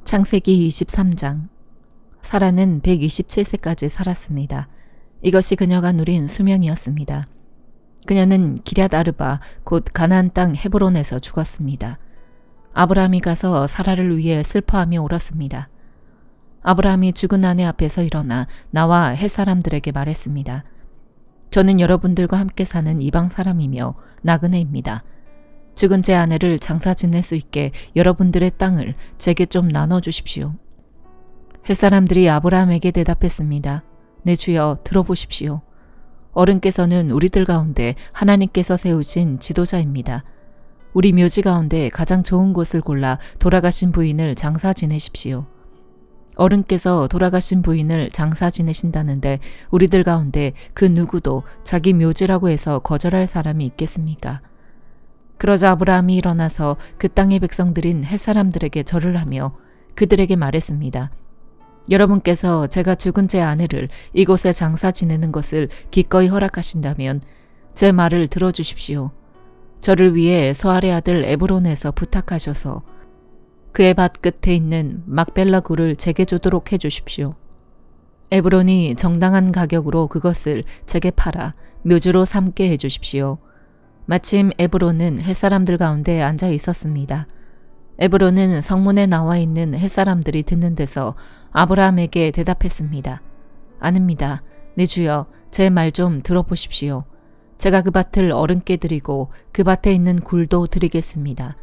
창세기 23장. 사라는 127세까지 살았습니다. 이것이 그녀가 누린 수명이었습니다. 그녀는 기럇 아르바 곧 가나안 땅 헤브론에서 죽었습니다. 아브라함이 가서 사라를 위해 슬퍼하며 울었습니다. 아브라함이 죽은 아내 앞에서 일어나 나와 헷사람들에게 말했습니다. 저는 여러분들과 함께 사는 이방 사람이며 나그네입니다. 죽은 제 아내를 장사 지낼 수 있게 여러분들의 땅을 제게 좀 나눠주십시오. 헷사람들이 아브라함에게 대답했습니다. 내 주여, 들어보십시오. 어른께서는 우리들 가운데 하나님께서 세우신 지도자입니다. 우리 묘지 가운데 가장 좋은 곳을 골라 돌아가신 부인을 장사 지내십시오. 어른께서 돌아가신 부인을 장사 지내신다는데 우리들 가운데 그 누구도 자기 묘지라고 해서 거절할 사람이 있겠습니까? 그러자 아브라함이 일어나서 그 땅의 백성들인 헷사람들에게 절을 하며 그들에게 말했습니다. 여러분께서 제가 죽은 제 아내를 이곳에 장사 지내는 것을 기꺼이 허락하신다면 제 말을 들어주십시오. 저를 위해 소알의 아들 에브론에서 부탁하셔서 그의 밭 끝에 있는 막벨라 굴을 제게 주도록 해주십시오. 에브론이 정당한 가격으로 그것을 제게 팔아 묘주로 삼게 해주십시오. 마침 에브론은 헷사람들 가운데 앉아 있었습니다. 에브론은 성문에 나와 있는 헷사람들이 듣는 데서 아브라함에게 대답했습니다. 아닙니다. 내 주여, 제 말 좀 들어보십시오. 제가 그 밭을 어른께 드리고 그 밭에 있는 굴도 드리겠습니다.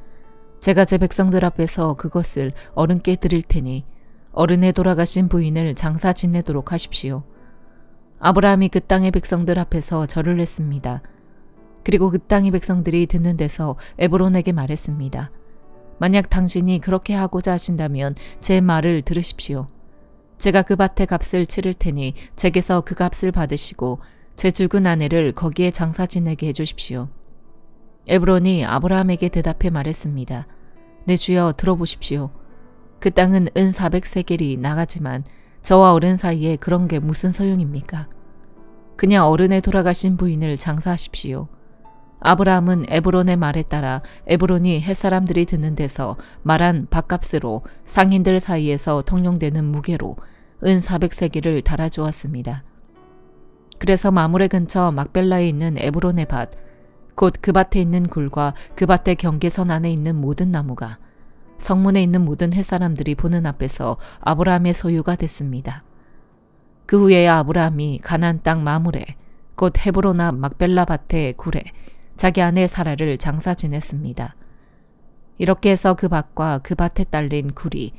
제가 제 백성들 앞에서 그것을 어른께 드릴 테니 어른의 돌아가신 부인을 장사 지내도록 하십시오. 아브라함이 그 땅의 백성들 앞에서 절을 했습니다. 그리고 그 땅의 백성들이 듣는 데서 에브론에게 말했습니다. 만약 당신이 그렇게 하고자 하신다면 제 말을 들으십시오. 제가 그 밭의 값을 치를 테니 제게서 그 값을 받으시고 제 죽은 아내를 거기에 장사 지내게 해주십시오. 에브론이 아브라함에게 대답해 말했습니다. 내 주여, 들어보십시오. 그 땅은 은 400세겔이 나가지만 저와 어른 사이에 그런 게 무슨 소용입니까? 그냥 어른의 돌아가신 부인을 장사하십시오. 아브라함은 에브론의 말에 따라 에브론이 헷사람들이 듣는 데서 말한 밭값으로 상인들 사이에서 통용되는 무게로 은 400세겔을 달아주었습니다. 그래서 마므레 근처 막벨라에 있는 에브론의 밭, 곧 그 밭에 있는 굴과 그 밭의 경계선 안에 있는 모든 나무가 성문에 있는 모든 헷사람들이 보는 앞에서 아브라함의 소유가 됐습니다. 그 후에 아브라함이 가나안 땅 마므레, 곧 헤브론 앞 막벨라 밭의 굴에 자기 아내 사라를 장사 지냈습니다. 이렇게 해서 그 밭과 그 밭에 딸린 굴이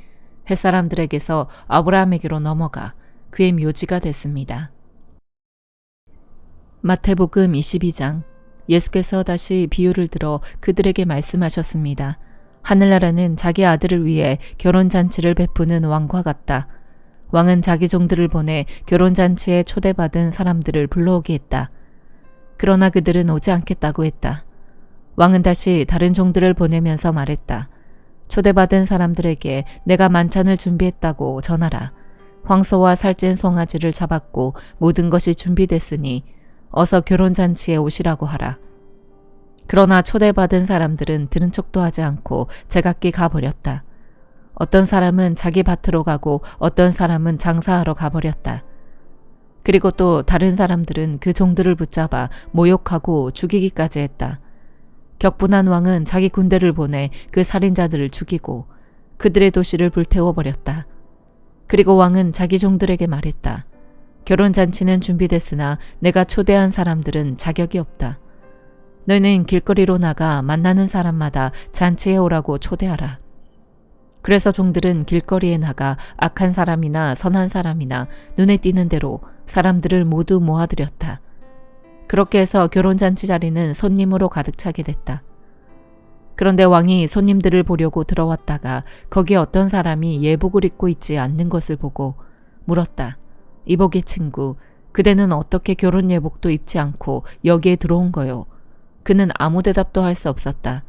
헷사람들에게서 아브라함에게로 넘어가 그의 묘지가 됐습니다. 마태복음 22장. 예수께서 다시 비유를 들어 그들에게 말씀하셨습니다. 하늘나라는 자기 아들을 위해 결혼잔치를 베푸는 왕과 같다. 왕은 자기 종들을 보내 결혼잔치에 초대받은 사람들을 불러오게 했다. 그러나 그들은 오지 않겠다고 했다. 왕은 다시 다른 종들을 보내면서 말했다. 초대받은 사람들에게 내가 만찬을 준비했다고 전하라. 황소와 살찐 송아지를 잡았고 모든 것이 준비됐으니 어서 결혼잔치에 오시라고 하라. 그러나 초대받은 사람들은 들은 척도 하지 않고 제각기 가버렸다. 어떤 사람은 자기 밭으로 가고 어떤 사람은 장사하러 가버렸다. 그리고 또 다른 사람들은 그 종들을 붙잡아 모욕하고 죽이기까지 했다. 격분한 왕은 자기 군대를 보내 그 살인자들을 죽이고 그들의 도시를 불태워버렸다. 그리고 왕은 자기 종들에게 말했다. 결혼잔치는 준비됐으나 내가 초대한 사람들은 자격이 없다. 너희는 길거리로 나가 만나는 사람마다 잔치에 오라고 초대하라. 그래서 종들은 길거리에 나가 악한 사람이나 선한 사람이나 눈에 띄는 대로 사람들을 모두 모아들였다. 그렇게 해서 결혼잔치 자리는 손님으로 가득 차게 됐다. 그런데 왕이 손님들을 보려고 들어왔다가 거기에 어떤 사람이 예복을 입고 있지 않는 것을 보고 물었다. 이복의 친구, 그대는 어떻게 결혼 예복도 입지 않고 여기에 들어온 거요? 그는 아무 대답도 할 수 없었다.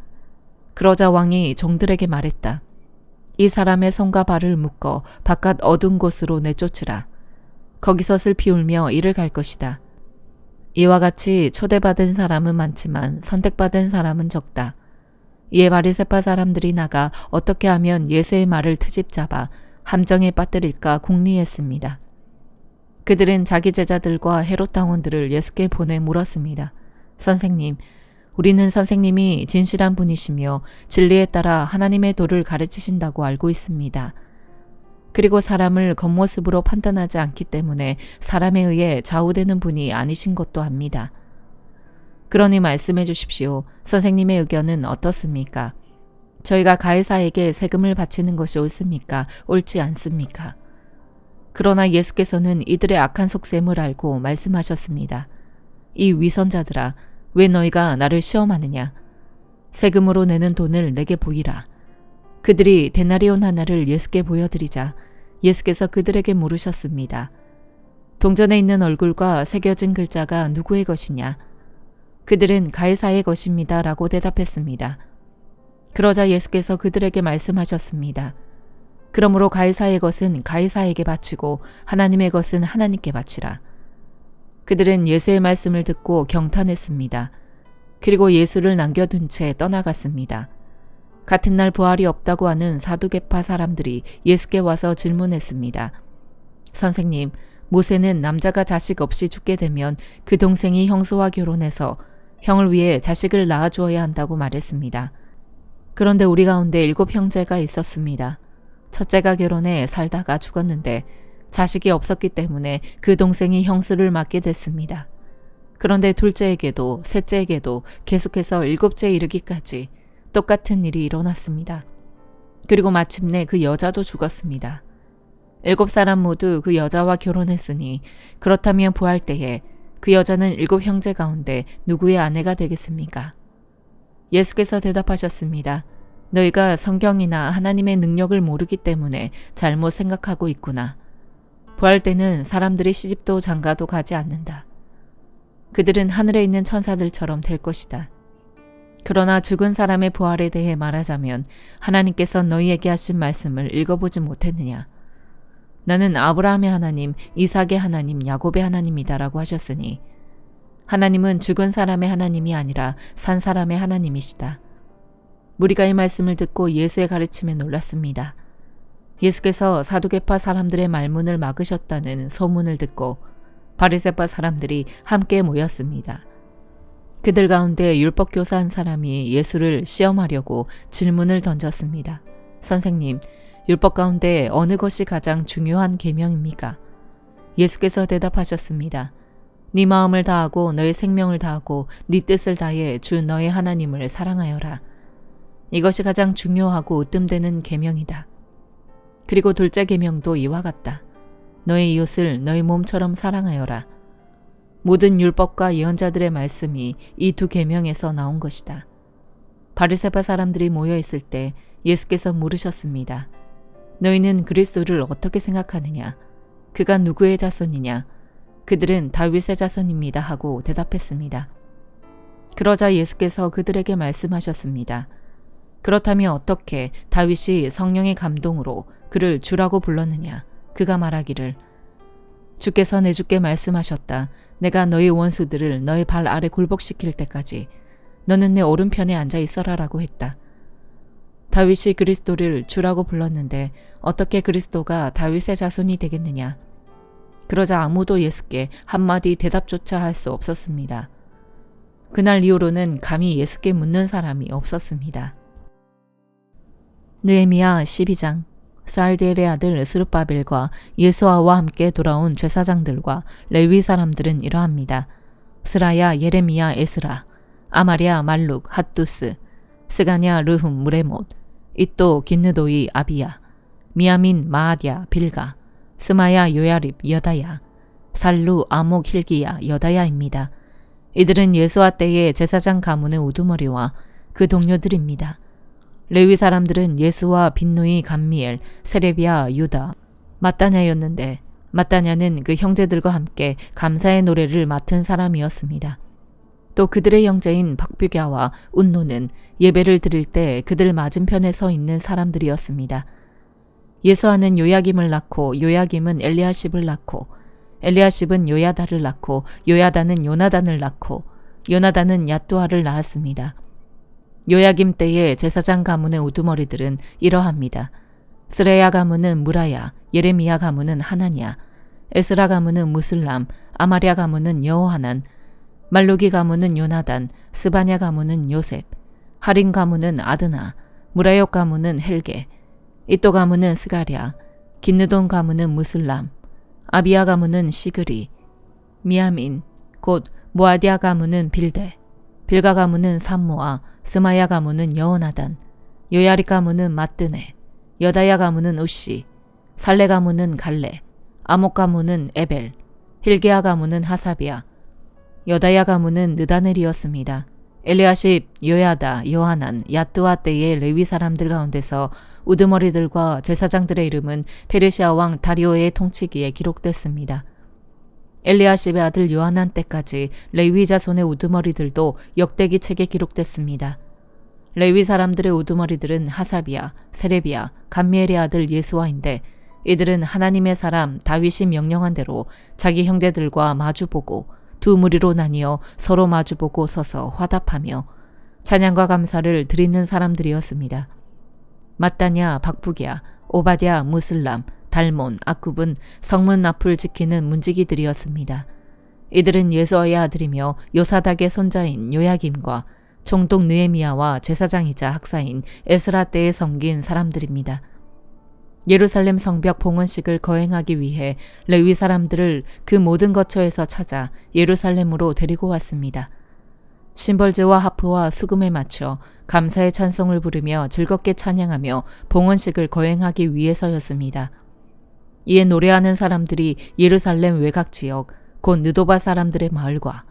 그러자 왕이 종들에게 말했다. 이 사람의 손과 발을 묶어 바깥 어두운 곳으로 내쫓으라. 거기서 슬피 울며 이를 갈 것이다. 이와 같이 초대받은 사람은 많지만 선택받은 사람은 적다. 이에 바리새파 사람들이 나가 어떻게 하면 예수의 말을 트집잡아 함정에 빠뜨릴까 궁리했습니다. 그들은 자기 제자들과 헤롯 당원들을 예수께 보내 물었습니다. 선생님, 우리는 선생님이 진실한 분이시며 진리에 따라 하나님의 도를 가르치신다고 알고 있습니다. 그리고 사람을 겉모습으로 판단하지 않기 때문에 사람에 의해 좌우되는 분이 아니신 것도 압니다. 그러니 말씀해 주십시오. 선생님의 의견은 어떻습니까? 저희가 가이사에게 세금을 바치는 것이 옳습니까? 옳지 않습니까? 그러나 예수께서는 이들의 악한 속셈을 알고 말씀하셨습니다. 이 위선자들아, 왜 너희가 나를 시험하느냐? 세금으로 내는 돈을 내게 보이라. 그들이 데나리온 하나를 예수께 보여드리자 예수께서 그들에게 물으셨습니다. 동전에 있는 얼굴과 새겨진 글자가 누구의 것이냐? 그들은 가이사의 것입니다. 라고 대답했습니다. 그러자 예수께서 그들에게 말씀하셨습니다. 그러므로 가이사의 것은 가이사에게 바치고 하나님의 것은 하나님께 바치라. 그들은 예수의 말씀을 듣고 경탄했습니다. 그리고 예수를 남겨둔 채 떠나갔습니다. 같은 날 부활이 없다고 하는 사두개파 사람들이 예수께 와서 질문했습니다. 선생님, 모세는 남자가 자식 없이 죽게 되면 그 동생이 형수와 결혼해서 형을 위해 자식을 낳아주어야 한다고 말했습니다. 그런데 우리 가운데 7 형제가 있었습니다. 첫째가 결혼해 살다가 죽었는데 자식이 없었기 때문에 그 동생이 형수를 맡게 됐습니다. 그런데 둘째에게도 셋째에게도 계속해서 7째 이르기까지 똑같은 일이 일어났습니다. 그리고 마침내 그 여자도 죽었습니다. 7사람 모두 그 여자와 결혼했으니 그렇다면 부활 때에 그 여자는 7 형제 가운데 누구의 아내가 되겠습니까? 예수께서 대답하셨습니다. 너희가 성경이나 하나님의 능력을 모르기 때문에 잘못 생각하고 있구나. 부활 때는 사람들이 시집도 장가도 가지 않는다. 그들은 하늘에 있는 천사들처럼 될 것이다. 그러나 죽은 사람의 부활에 대해 말하자면 하나님께서 너희에게 하신 말씀을 읽어보지 못했느냐? 나는 아브라함의 하나님, 이삭의 하나님, 야곱의 하나님이다라고 하셨으니 하나님은 죽은 사람의 하나님이 아니라 산 사람의 하나님이시다. 무리가 이 말씀을 듣고 예수의 가르침에 놀랐습니다. 예수께서 사두개파 사람들의 말문을 막으셨다는 소문을 듣고 바리새파 사람들이 함께 모였습니다. 그들 가운데 율법교사 한 사람이 예수를 시험하려고 질문을 던졌습니다. 선생님, 율법 가운데 어느 것이 가장 중요한 계명입니까? 예수께서 대답하셨습니다. 네 마음을 다하고 너의 생명을 다하고 네 뜻을 다해 주 너의 하나님을 사랑하여라. 이것이 가장 중요하고 으뜸되는 계명이다. 그리고 둘째 계명도 이와 같다. 너의 이웃을 너의 몸처럼 사랑하여라. 모든 율법과 예언자들의 말씀이 이 2 계명에서 나온 것이다. 바리새파 사람들이 모여 있을 때 예수께서 물으셨습니다. 너희는 그리스도를 어떻게 생각하느냐? 그가 누구의 자손이냐? 그들은 다윗의 자손입니다 하고 대답했습니다. 그러자 예수께서 그들에게 말씀하셨습니다. 그렇다면 어떻게 다윗이 성령의 감동으로 그를 주라고 불렀느냐? 그가 말하기를 주께서 내 주께 말씀하셨다. 내가 너희 원수들을 너희 발 아래 굴복시킬 때까지 너는 내 오른편에 앉아 있어라라고 했다. 다윗이 그리스도를 주라고 불렀는데 어떻게 그리스도가 다윗의 자손이 되겠느냐? 그러자 아무도 예수께 한마디 대답조차 할 수 없었습니다. 그날 이후로는 감히 예수께 묻는 사람이 없었습니다. 느헤미야 12장. 살디엘의 아들 스룹바벨과 예수아와 함께 돌아온 제사장들과 레위 사람들은 이러합니다. 스라야, 예레미야, 에스라, 아마랴, 말룩, 핫두스, 스가냐, 르훔, 무레못, 이또, 긴느도이, 아비야, 미야민, 마아디야, 빌가, 스마야, 요야립, 여다야, 살루, 아목, 힐기야, 여다야입니다. 이들은 예수와 때의 제사장 가문의 우두머리와 그 동료들입니다. 레위 사람들은 예수와 빈누이, 감미엘, 세레비야, 유다, 마따냐였는데 마따냐는 그 형제들과 함께 감사의 노래를 맡은 사람이었습니다. 또 그들의 형제인 박뷰갸와 운노는 예배를 드릴 때 그들 맞은편에 서 있는 사람들이었습니다. 예수아는 요야김을 낳고 요야김은 엘리야십을 낳고 엘리야십은 요야다를 낳고 요야다는 요나단을 낳고 요나단은 얏두아를 낳았습니다. 요야김 때의 제사장 가문의 우두머리들은 이러합니다. 스레야 가문은 무라야, 예레미야 가문은 하나냐, 에스라 가문은 무슬람, 아마랴 가문은 여호하난, 말루기 가문은 요나단, 스바냐 가문은 요셉, 하린 가문은 아드나, 무라욕 가문은 헬게, 이또 가문은 스가랴, 긴느돈 가문은 무슬람, 아비야 가문은 시그리, 미야민, 곧 모아디아 가문은 빌데, 빌가 가문은 삼모아, 스마야 가문은 여호나단, 요야리 가문은 마뜨네, 여다야 가문은 우시, 살레 가문은 갈레, 아목 가문은 에벨, 힐게아 가문은 하사비아, 여다야 가문은 느다넬이었습니다. 엘리야십, 요야다, 요하난, 야뚜아 때의 레위 사람들 가운데서 우두머리들과 제사장들의 이름은 페르시아 왕 다리오의 통치기에 기록됐습니다. 엘리야십의 아들 요하난 때까지 레위 자손의 우두머리들도 역대기 책에 기록됐습니다. 레위 사람들의 우두머리들은 하사비야, 세레비야, 감미엘의 아들 예수와인데 이들은 하나님의 사람 다윗이 명령한 대로 자기 형제들과 마주보고 두 무리로 나뉘어 서로 마주보고 서서 화답하며 찬양과 감사를 드리는 사람들이었습니다. mat다냐, 박북야, 오바댜, 무슬람, 달몬, 아굽은 성문 앞을 지키는 문지기들이었습니다. 이들은 예수아의 아들이며 요사닥의 손자인 요야김과 총독 느헤미야와 제사장이자 학사인 에스라 때에 섬긴 사람들입니다. 예루살렘 성벽 봉헌식을 거행하기 위해 레위 사람들을 그 모든 거처에서 찾아 예루살렘으로 데리고 왔습니다. 심벌제와 하프와 수금에 맞춰 감사의 찬송을 부르며 즐겁게 찬양하며 봉헌식을 거행하기 위해서였습니다. 이에 노래하는 사람들이 예루살렘 외곽 지역, 곧 느도바 사람들의 마을과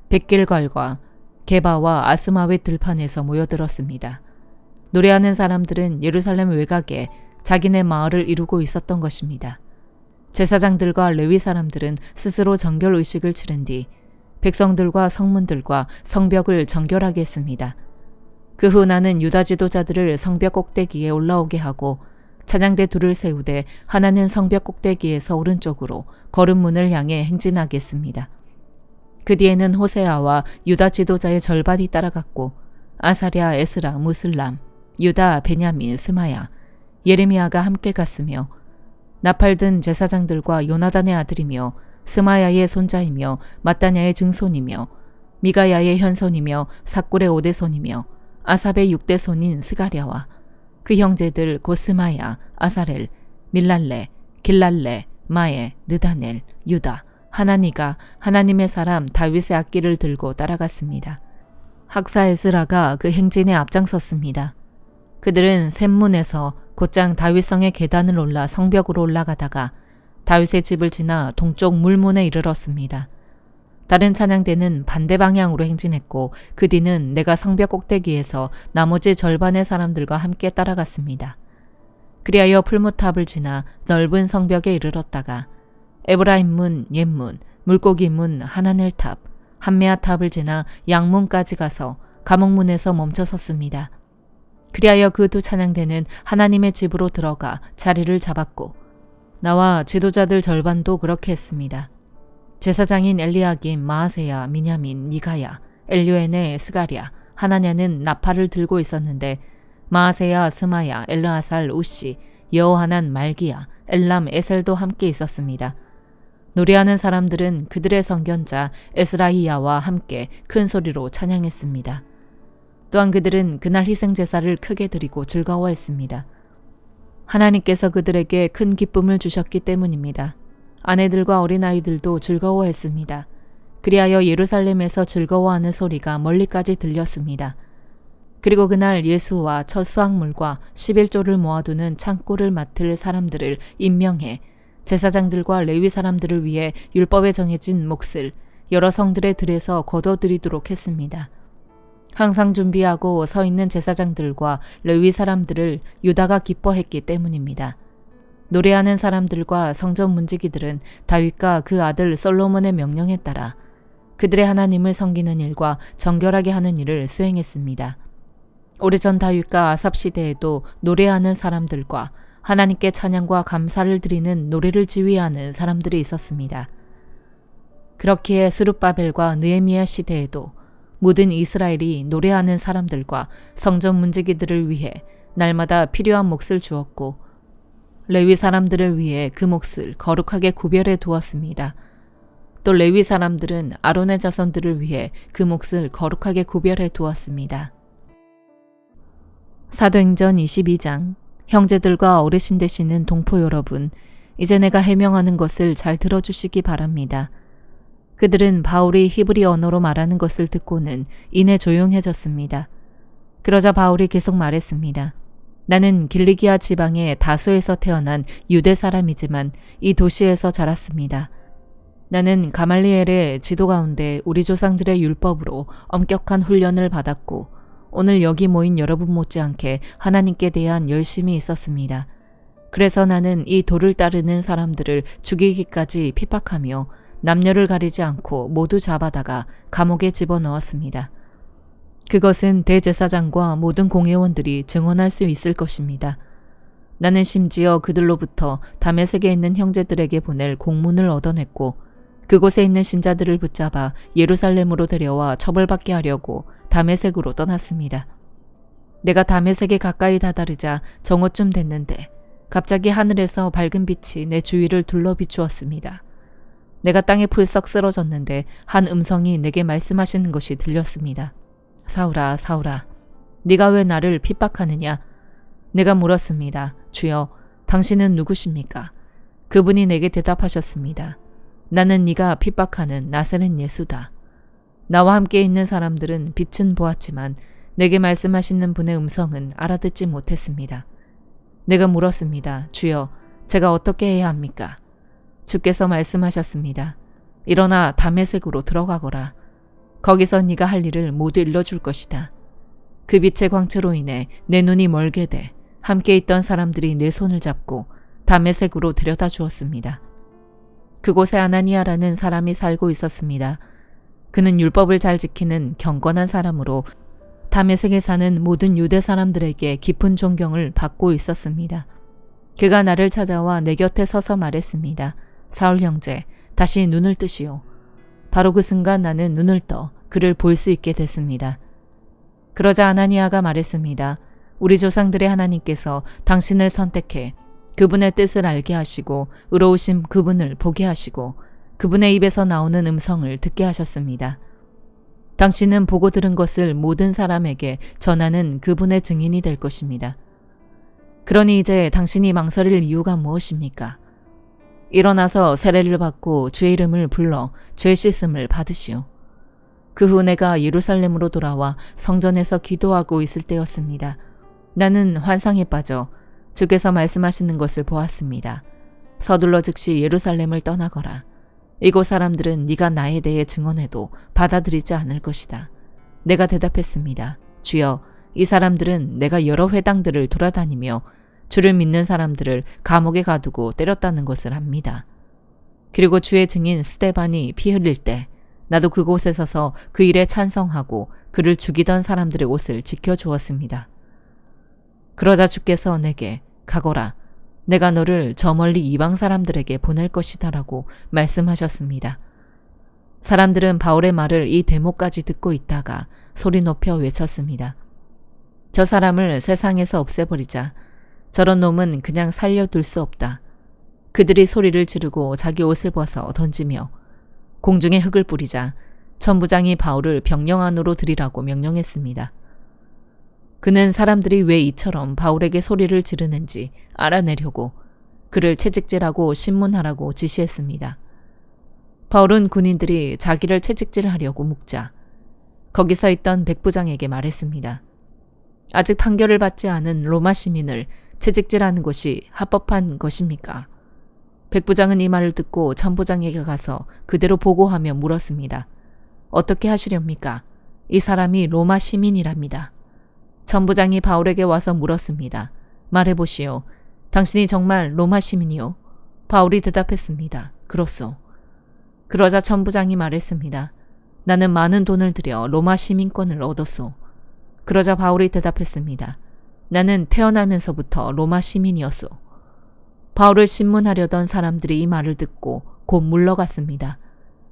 백길갈과 게바와 아스마웻 들판에서 모여들었습니다. 노래하는 사람들은 예루살렘 외곽에 자기네 마을을 이루고 있었던 것입니다. 제사장들과 레위 사람들은 스스로 정결 의식을 치른 뒤 백성들과 성문들과 성벽을 정결하게 했습니다. 그 후 나는 유다 지도자들을 성벽 꼭대기에 올라오게 하고 찬양대 둘을 세우되 하나는 성벽 꼭대기에서 오른쪽으로 거름문을 향해 행진하게 했습니다. 그 뒤에는 호세아와 유다 지도자의 절반이 따라갔고 아사랴, 에스라, 무슬람, 유다, 베냐민, 스마야, 예레미야가 함께 갔으며 나팔든 제사장들과 요나단의 아들이며 스마야의 손자이며 마따냐의 증손이며 미가야의 현손이며 삭굴의 오대손이며 아삽의 육대손인 스가랴와 그 형제들 곧 스마야, 아사렐, 밀랄레, 길랄레, 마에, 느다넬, 유다, 하나니가 하나님의 사람 다윗의 악기를 들고 따라갔습니다. 학사 에스라가 그 행진에 앞장섰습니다. 그들은 샘문에서 곧장 다윗성의 계단을 올라 성벽으로 올라가다가 다윗의 집을 지나 동쪽 물문에 이르렀습니다. 다른 찬양대는 반대 방향으로 행진했고 그 뒤는 내가 성벽 꼭대기에서 나머지 절반의 사람들과 함께 따라갔습니다. 그리하여 풀무탑을 지나 넓은 성벽에 이르렀다가 에브라임문, 옛문, 물고기문, 하나넬탑, 한메아탑을 지나 양문까지 가서 감옥문에서 멈춰 섰습니다. 그리하여 그 두 찬양대는 하나님의 집으로 들어가 자리를 잡았고 나와 지도자들 절반도 그렇게 했습니다. 제사장인 엘리야김, 마아세야, 미냐민, 미가야, 엘요에네, 스가랴, 하나냐는 나팔을 들고 있었는데 마아세야, 스마야, 엘르아살, 우시, 여호하난, 말기야, 엘람, 에셀도 함께 있었습니다. 노래하는 사람들은 그들의 선견자 에스라이야와 함께 큰 소리로 찬양했습니다. 또한 그들은 그날 희생제사를 크게 드리고 즐거워했습니다. 하나님께서 그들에게 큰 기쁨을 주셨기 때문입니다. 아내들과 어린아이들도 즐거워했습니다. 그리하여 예루살렘에서 즐거워하는 소리가 멀리까지 들렸습니다. 그리고 그날 예수와 첫 수확물과 11조를 모아두는 창고를 맡을 사람들을 임명해 제사장들과 레위 사람들을 위해 율법에 정해진 몫을 여러 성들의 들에서 거둬들이도록 했습니다. 항상 준비하고 서 있는 제사장들과 레위 사람들을 유다가 기뻐했기 때문입니다. 노래하는 사람들과 성전 문지기들은 다윗과 그 아들 솔로몬의 명령에 따라 그들의 하나님을 섬기는 일과 정결하게 하는 일을 수행했습니다. 오래전 다윗과 아삽 시대에도 노래하는 사람들과 하나님께 찬양과 감사를 드리는 노래를 지휘하는 사람들이 있었습니다. 그렇기에 스룹바벨과 느헤미야 시대에도 모든 이스라엘이 노래하는 사람들과 성전 문지기들을 위해 날마다 필요한 몫을 주었고 레위 사람들을 위해 그 몫을 거룩하게 구별해 두었습니다. 또 레위 사람들은 아론의 자손들을 위해 그 몫을 거룩하게 구별해 두었습니다. 사도행전 22장. 형제들과 어르신 되시는 동포 여러분, 이제 내가 해명하는 것을 잘 들어주시기 바랍니다. 그들은 바울이 히브리 언어로 말하는 것을 듣고는 이내 조용해졌습니다. 그러자 바울이 계속 말했습니다. 나는 길리기아 지방의 다소에서 태어난 유대 사람이지만 이 도시에서 자랐습니다. 나는 가말리엘의 지도 가운데 우리 조상들의 율법으로 엄격한 훈련을 받았고 오늘 여기 모인 여러분 못지않게 하나님께 대한 열심이 있었습니다. 그래서 나는 이 도를 따르는 사람들을 죽이기까지 핍박하며 남녀를 가리지 않고 모두 잡아다가 감옥에 집어넣었습니다. 그것은 대제사장과 모든 공회원들이 증언할 수 있을 것입니다. 나는 심지어 그들로부터 다메섹에 있는 형제들에게 보낼 공문을 얻어냈고 그곳에 있는 신자들을 붙잡아 예루살렘으로 데려와 처벌받게 하려고 다메섹으로 떠났습니다. 내가 다메섹에 가까이 다다르자 정오쯤 됐는데 갑자기 하늘에서 밝은 빛이 내 주위를 둘러 비추었습니다. 내가 땅에 풀썩 쓰러졌는데 한 음성이 내게 말씀하시는 것이 들렸습니다. 사울아, 사울아, 네가 왜 나를 핍박하느냐? 내가 물었습니다. 주여, 당신은 누구십니까? 그분이 내게 대답하셨습니다. 나는 네가 핍박하는 나사렛 예수다. 나와 함께 있는 사람들은 빛은 보았지만 내게 말씀하시는 분의 음성은 알아듣지 못했습니다. 내가 물었습니다. 주여, 제가 어떻게 해야 합니까? 주께서 말씀하셨습니다. 일어나 다메섹으로 들어가거라. 거기서 네가 할 일을 모두 일러줄 것이다. 그 빛의 광채로 인해 내 눈이 멀게 돼 함께 있던 사람들이 내 손을 잡고 다메섹으로 데려다 주었습니다. 그곳에 아나니아라는 사람이 살고 있었습니다. 그는 율법을 잘 지키는 경건한 사람으로 다메섹에 사는 모든 유대 사람들에게 깊은 존경을 받고 있었습니다. 그가 나를 찾아와 내 곁에 서서 말했습니다. 사울 형제, 다시 눈을 뜨시오. 바로 그 순간 나는 눈을 떠 그를 볼 수 있게 됐습니다. 그러자 아나니아가 말했습니다. 우리 조상들의 하나님께서 당신을 선택해 그분의 뜻을 알게 하시고 의로우신 그분을 보게 하시고 그분의 입에서 나오는 음성을 듣게 하셨습니다. 당신은 보고 들은 것을 모든 사람에게 전하는 그분의 증인이 될 것입니다. 그러니 이제 당신이 망설일 이유가 무엇입니까? 일어나서 세례를 받고 주의 이름을 불러 죄 씻음을 받으시오. 그 후 내가 예루살렘으로 돌아와 성전에서 기도하고 있을 때였습니다. 나는 환상에 빠져 주께서 말씀하시는 것을 보았습니다. 서둘러 즉시 예루살렘을 떠나거라. 이곳 사람들은 네가 나에 대해 증언해도 받아들이지 않을 것이다. 내가 대답했습니다. 주여, 이 사람들은 내가 여러 회당들을 돌아다니며 주를 믿는 사람들을 감옥에 가두고 때렸다는 것을 압니다. 그리고 주의 증인 스데반이 피 흘릴 때 나도 그곳에 서서 그 일에 찬성하고 그를 죽이던 사람들의 옷을 지켜주었습니다. 그러자 주께서 내게 가거라. 내가 너를 저 멀리 이방 사람들에게 보낼 것이다 라고 말씀하셨습니다. 사람들은 바울의 말을 이 대목까지 듣고 있다가 소리 높여 외쳤습니다. 저 사람을 세상에서 없애버리자. 저런 놈은 그냥 살려둘 수 없다. 그들이 소리를 지르고 자기 옷을 벗어 던지며 공중에 흙을 뿌리자 천부장이 바울을 병영 안으로 들이라고 명령했습니다. 그는 사람들이 왜 이처럼 바울에게 소리를 지르는지 알아내려고 그를 채찍질하고 신문하라고 지시했습니다. 바울은 군인들이 자기를 채찍질하려고 묵자 거기 서 있던 백부장에게 말했습니다. 아직 판결을 받지 않은 로마 시민을 채찍질하는 것이 합법한 것입니까? 백부장은 이 말을 듣고 천부장에게 가서 그대로 보고하며 물었습니다. 어떻게 하시렵니까? 이 사람이 로마 시민이랍니다. 천부장이 바울에게 와서 물었습니다. 말해보시오. 당신이 정말 로마 시민이요? 바울이 대답했습니다. 그렇소. 그러자 천부장이 말했습니다. 나는 많은 돈을 들여 로마 시민권을 얻었소. 그러자 바울이 대답했습니다. 나는 태어나면서부터 로마 시민이었소. 바울을 신문하려던 사람들이 이 말을 듣고 곧 물러갔습니다.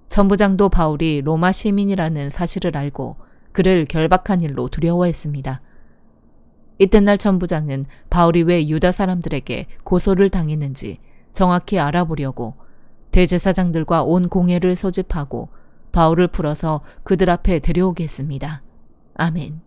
천부장도 바울이 로마 시민이라는 사실을 알고 그를 결박한 일로 두려워했습니다. 이튿날 천부장은 바울이 왜 유다 사람들에게 고소를 당했는지 정확히 알아보려고 대제사장들과 온 공회를 소집하고 바울을 풀어서 그들 앞에 데려오게 했습니다. 아멘.